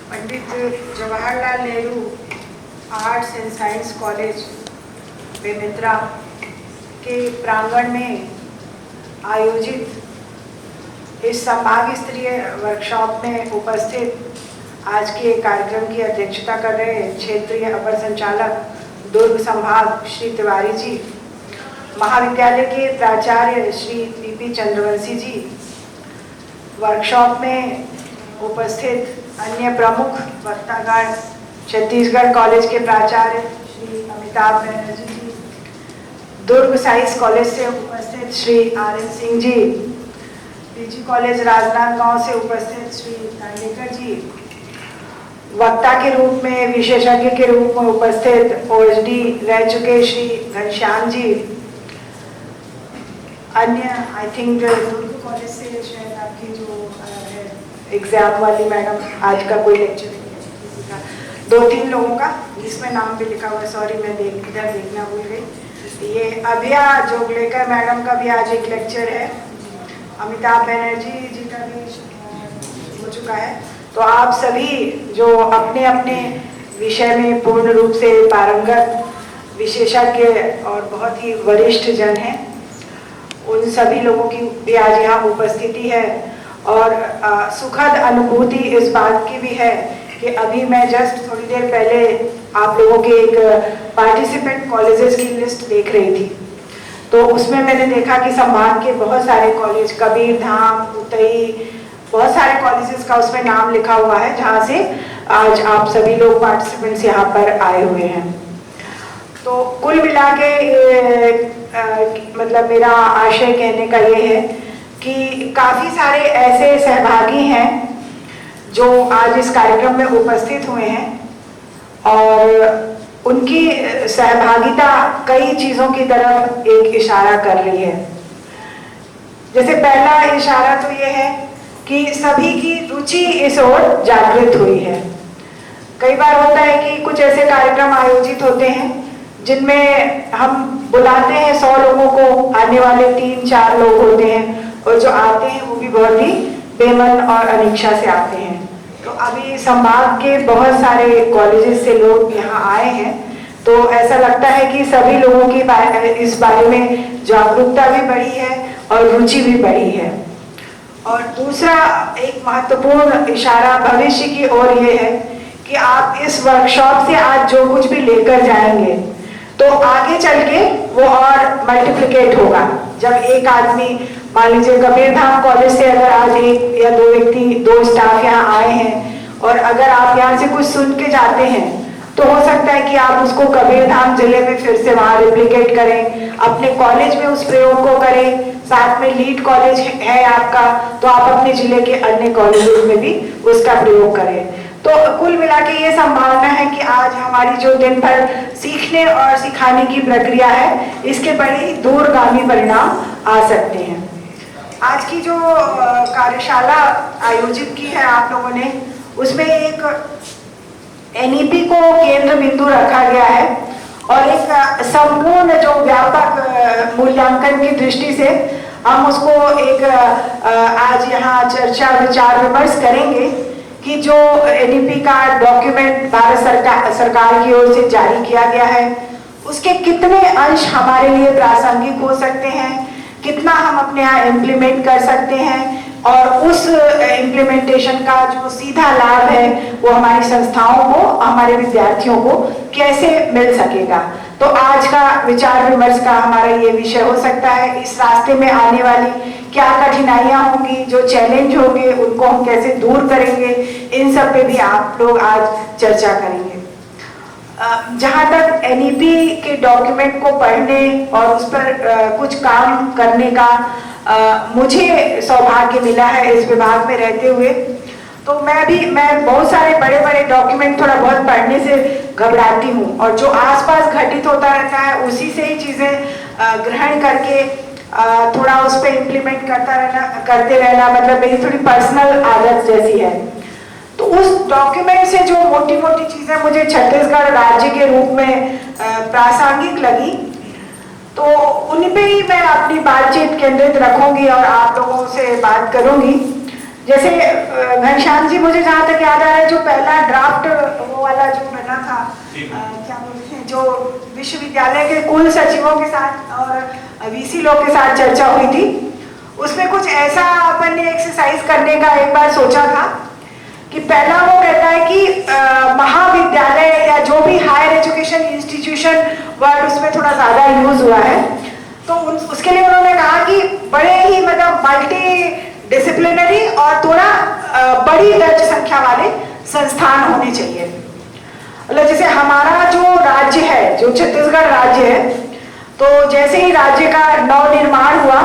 Pandit Jawaharlal Nehru arts and science college Bemetara के प्रांगण में आयोजित इस संभाग स्तरीय वर्कशॉप में उपस्थित आज के कार्यक्रम की अध्यक्षता कर रहे क्षेत्रीय अपर संचालक दुर्ग संभाग श्री तिवारी जी, महाविद्यालय के प्राचार्य श्री पी चंद्रवंशी जी, वर्कशॉप में उपस्थित अन्य प्रमुख वक्तागण छत्तीसगढ़ कॉलेज के प्राचार्य श्री अमिताभ बनर्जी जी, दुर्ग साइंस कॉलेज से उपस्थित Shri RN Singh ji, PG college Rajnandgaon से उपस्थित श्री तांडेकर जी, वक्ता के रूप में विशेषज्ञ के रूप में उपस्थित OSD रह चुके श्री घनश्याम जी, अन्य आई थिंक दुर्ग कॉलेज से शायद आपकी जो एग्जाम वाली मैडम, आज का कोई लेक्चर नहीं है, 2-3 लोगों का जिसमें नाम भी लिखा हुआ है, सॉरी मैं इधर देखना भूल गई। ये अभिया जोगलेकर मैडम का भी आज एक लेक्चर है, अमिताभ बनर्जी जी का भी हो चुका है। तो आप सभी जो अपने अपने विषय में पूर्ण रूप से पारंगत विशेषज्ञ और बहुत ही वरिष्ठ जन हैं, उन सभी लोगों की भी आज यहाँ उपस्थिति है। और सुखद अनुभूति इस बात की भी है कि अभी मैं जस्ट थोड़ी देर पहले आप लोगों के एक पार्टिसिपेंट कॉलेजेस की लिस्ट देख रही थी, तो उसमें मैंने देखा कि संभाग के बहुत सारे कॉलेज, कबीरधाम, उतई, बहुत सारे कॉलेजेस का उसमें नाम लिखा हुआ है, जहाँ से आज आप सभी लोग पार्टिसिपेंट्स यहाँ पर आए हुए हैं। तो कुल मिला के मतलब मेरा आशय कहने का ये है कि काफ़ी सारे ऐसे सहभागी हैं जो आज इस कार्यक्रम में उपस्थित हुए हैं और उनकी सहभागिता कई चीज़ों की तरफ एक इशारा कर रही है। जैसे पहला इशारा तो ये है कि सभी की रुचि इस ओर जागृत हुई है। कई बार होता है कि कुछ ऐसे कार्यक्रम आयोजित होते हैं जिनमें हम बुलाते हैं 100 लोगों को, आने वाले 3-4 लोग होते हैं और जो आते हैं वो भी बहुत ही बेमन और अनिच्छा से आते हैं। तो अभी संभाग के बहुत सारे कॉलेजेस से लोग यहाँ आए हैं, तो ऐसा लगता है कि सभी लोगों की इस बारे में जागरूकता भी बढ़ी है और रुचि भी बढ़ी है। और दूसरा एक महत्वपूर्ण इशारा भविष्य की ओर ये है कि आप इस वर्कशॉप से आज जो कुछ भी लेकर जाएंगे तो आगे चल के वो और मल्टीप्लिकेट होगा। जब एक आदमी, मान लीजिए कबीरधाम कॉलेज से अगर आज 1 या 2 व्यक्ति, 2 स्टाफ यहाँ आए हैं और अगर आप यहाँ से कुछ सुन के जाते हैं तो हो सकता है कि आप उसको कबीरधाम जिले में फिर से वहाँ रिप्लिकेट करें, अपने कॉलेज में उस प्रयोग को करें, साथ में लीड कॉलेज है आपका तो आप अपने जिले के अन्य कॉलेजों में भी उसका प्रयोग करें। तो कुल मिला के ये संभावना है कि आज हमारी जो दिन भर सीखने और सिखाने की प्रक्रिया है, इसके बड़े ही दूरगामी परिणाम आ सकते हैं। आज की जो कार्यशाला आयोजित की है आप लोगों ने, उसमें एक NEP को केंद्र बिंदु रखा गया है और एक संपूर्ण जो व्यापक मूल्यांकन की दृष्टि से हम उसको एक आज यहाँ चर्चा विचार विमर्श करेंगे कि जो NEP का डॉक्यूमेंट भारत सरकार की ओर से जारी किया गया है, उसके कितने अंश हमारे लिए प्रासंगिक हो सकते हैं, कितना हम अपने यहाँ इम्प्लीमेंट कर सकते हैं और उस इम्प्लीमेंटेशन का जो सीधा लाभ है वो हमारी संस्थाओं को, हमारे विद्यार्थियों को कैसे मिल सकेगा। तो आज का विचार विमर्श का हमारा ये विषय हो सकता है। इस रास्ते में आने वाली क्या कठिनाइयाँ होंगी, जो चैलेंज होंगे, उनको हम कैसे दूर करेंगे, इन सब पे भी आप लोग आज चर्चा करेंगे। जहाँ तक NEP के डॉक्यूमेंट को पढ़ने और उस पर कुछ काम करने का मुझे सौभाग्य मिला है इस विभाग में रहते हुए, तो मैं बहुत सारे बड़े बड़े डॉक्यूमेंट थोड़ा बहुत पढ़ने से घबराती हूँ और जो आसपास घटित होता रहता है उसी से ही चीज़ें ग्रहण करके थोड़ा उस पर इम्प्लीमेंट करते रहना, मतलब मेरी थोड़ी पर्सनल आदत जैसी है। तो उस डॉक्यूमेंट से जो मोटी मोटी चीज़ें मुझे छत्तीसगढ़ राज्य के रूप में प्रासंगिक लगी, तो उन पे ही मैं अपनी बातचीत केंद्रित रखूंगी और आप लोगों से बात करूंगी। जैसे घनश्याम जी, मुझे जहाँ तक याद आ रहा है, जो पहला ड्राफ्ट वो वाला जो बना था, क्या बोलते हैं, जो विश्वविद्यालय के कुल सचिवों के साथ और वीसी लोग के साथ चर्चा हुई थी, उसमें कुछ ऐसा अपन ने एक्सरसाइज करने का एक बार सोचा था कि पहला वो कहता है कि महाविद्यालय या जो भी हायर एजुकेशन इंस्टीट्यूशन वर्ड उसमें थोड़ा ज्यादा यूज हुआ है, तो उसके लिए उन्होंने कहा कि बड़े ही मतलब मल्टी डिसिप्लिनरी और थोड़ा बड़ी दर्ज संख्या वाले संस्थान होने चाहिए। मतलब जैसे हमारा जो राज्य है, जो छत्तीसगढ़ राज्य है, तो जैसे ही राज्य का नवनिर्माण हुआ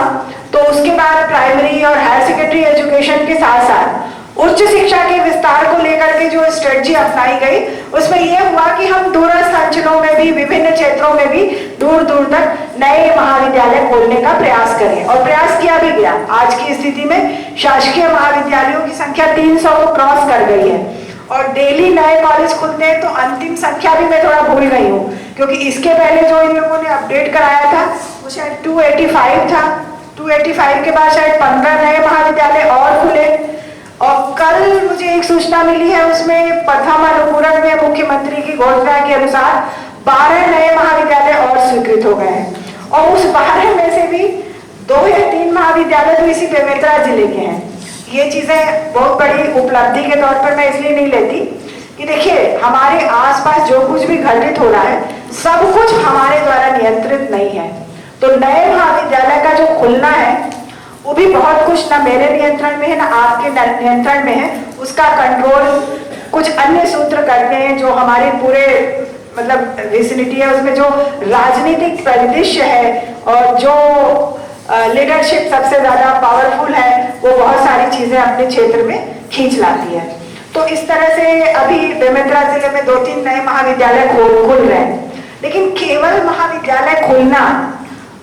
तो उसके बाद प्राइमरी और हायर सेकेंडरी एजुकेशन के साथ साथ उच्च शिक्षा के विस्तार को लेकर के जो स्ट्रेटजी अपनाई गई, उसमें यह हुआ कि हम दूरस्थ अंचलों में भी, विभिन्न क्षेत्रों में भी दूर दूर तक नए महाविद्यालय खोलने का प्रयास करें, और प्रयास किया भी गया। आज की स्थिति में शासकीय महाविद्यालयों की संख्या 300 को क्रॉस कर गई है और डेली नए कॉलेज खुलते हैं। तो अंतिम संख्या भी मैं थोड़ा भूल गई हूँ, क्योंकि इसके पहले जो इन लोगों ने अपडेट कराया था वो शायद 285 था। 285 के बाद शायद 15 नए महाविद्यालय और खुले, और कल मुझे एक सूचना मिली है, उसमें प्रथम अनुपूरक में मुख्यमंत्री की घोषणा के अनुसार 12 नए महाविद्यालय और स्वीकृत हो गए हैं, और उस 12 में से भी 2 या 3 महाविद्यालय तो इसी बेमेतरा जिले के हैं। ये चीजें बहुत बड़ी उपलब्धि के तौर पर मैं इसलिए नहीं लेती कि देखिए, हमारे आसपास जो कुछ भी घटित हो रहा है सब कुछ हमारे द्वारा नियंत्रित नहीं है। तो नए महाविद्यालय का जो खुलना है वो भी बहुत कुछ ना मेरे नियंत्रण में है ना आपके नियंत्रण में है। उसका कंट्रोल कुछ अन्य सूत्र करते हैं, जो हमारे पूरे मतलब विसिनिटी है उसमें जो राजनीतिक परिदृश्य है और जो लीडरशिप सबसे ज्यादा पावरफुल है, वो बहुत सारी चीजें अपने क्षेत्र में खींच लाती है। तो इस तरह से अभी बेमेतरा जिले में 2-3 नए महाविद्यालय खुल रहे हैं, लेकिन केवल महाविद्यालय खुलना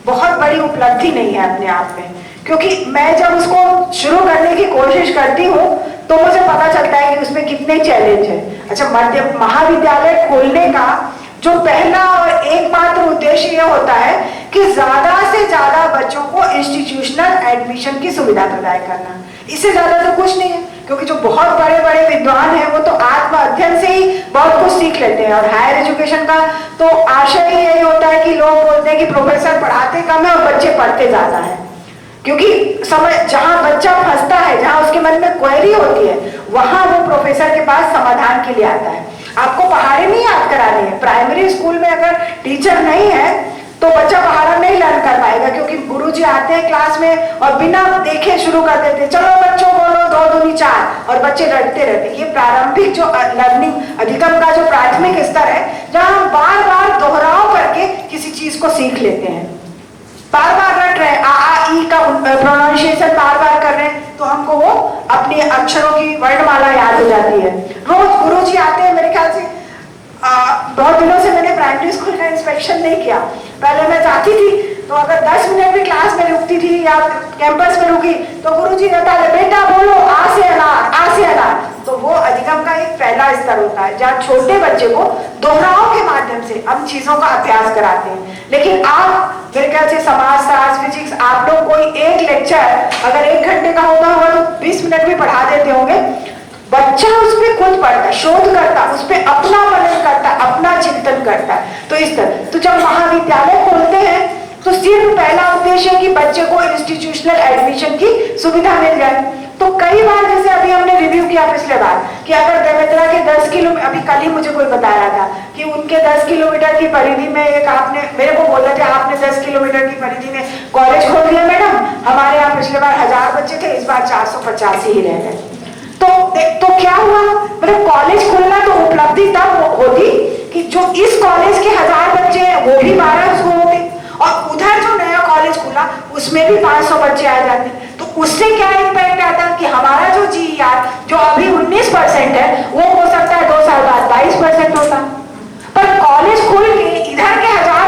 बहुत बड़ी उपलब्धि नहीं है अपने आप में, क्योंकि मैं जब उसको शुरू करने की कोशिश करती हूँ तो मुझे पता चलता है कि उसमें कितने चैलेंज है। अच्छा, महाविद्यालय खोलने का जो पहला और एकमात्र उद्देश्य यह होता है कि ज्यादा से ज्यादा बच्चों को इंस्टीट्यूशनल एडमिशन की सुविधा प्रदान करना। इससे ज्यादा तो कुछ नहीं है, क्योंकि जो बहुत बड़े बड़े विद्वान हैं वो तो आत्म अध्ययन से ही बहुत कुछ सीख लेते हैं, और हायर एजुकेशन का तो आशय ही यही होता है कि लोग बोलते हैं कि प्रोफेसर पढ़ाते कम है और बच्चे पढ़ते ज्यादा है, क्योंकि समझ जहां बच्चा फंसता है, जहां उसके मन में क्वेरी होती है, वहां वो प्रोफेसर के पास समाधान के लिए आता है। आपको पहाड़े नहीं याद कराने हैं। प्राइमरी स्कूल में अगर टीचर नहीं है तो बच्चा पहाड़ा नहीं लर्न कर पाएगा, क्योंकि गुरुजी आते हैं क्लास में और बिना देखे शुरू कर देते हैं, चलो बच्चों बोलो 2 दूनी 4, और बच्चे रटते रहते। ये प्रारंभिक जो लर्निंग अधिगम का जो प्राथमिक स्तर है, जहां हम बार बार दोहराव करके किसी चीज को सीख लेते हैं, बार बार रट रहे हैं, आ ई का प्रोनाउंसिएशन बार बार कर रहे हैं, तो हमको वो अपने अक्षरों की वर्णमाला याद हो जाती है। रोज गुरुजी आते हैं, मेरे ख्याल से बहुत दिनों से मैंने प्राइमरी स्कूल का इंस्पेक्शन नहीं किया। पहले मैं जाती थी तो अगर 10 मिनट भी क्लास में रुकती थी या कैंपस में रुकी तो गुरुजी कहता है बेटा बोलो आ से अनार, आ से अनार। तो वो अधिगम का एक पहला स्तर होता है, जहाँ छोटे बच्चे को दोहराव के माध्यम से हम चीजों का अभ्यास कराते हैं। लेकिन आप मेरे ख्याल से समाजशास्त्र, फिजिक्स, आप लोग कोई एक लेक्चर अगर 1 घंटे का होगा तो 20 मिनट भी पढ़ा देते होंगे। बच्चा उस पर खुद पढ़ता, शोध करता, उस पर अपना मनन करता, अपना चिंतन करता। तो इस तरह तो जब महाविद्यालय खोलते हैं तो सिर्फ पहला उद्देश्य है कि बच्चे को इंस्टीट्यूशनल एडमिशन की सुविधा मिल जाए। तो कई बार जैसे अभी हमने रिव्यू किया पिछले बार कि अगर बेमेतरा के 10 किलोमीटर, अभी कल ही मुझे कोई बता रहा था कि उनके 10 किलोमीटर की परिधि में एक आपने मेरे को बोल रहे थे आपने 10 किलोमीटर की परिधि में कॉलेज खोल दिया मैडम। हमारे यहाँ पिछले बार 1000 बच्चे थे, इस बार 485 ही रह गए। तो क्या हुआ, मतलब कॉलेज खुलना तो उपलब्धि तब होती कि जो इस कॉलेज के 1000 बच्चे हैं वो भी 12 स्कूल होते, और उधर जो नया कॉलेज खुला उसमें भी 500 बच्चे आ जाते। तो उससे क्या इम्पैक्ट आता है कि हमारा जो GER जो अभी 19% है वो हो सकता है 2 साल बाद 22% होता। पर कॉलेज खुल के इधर के 1000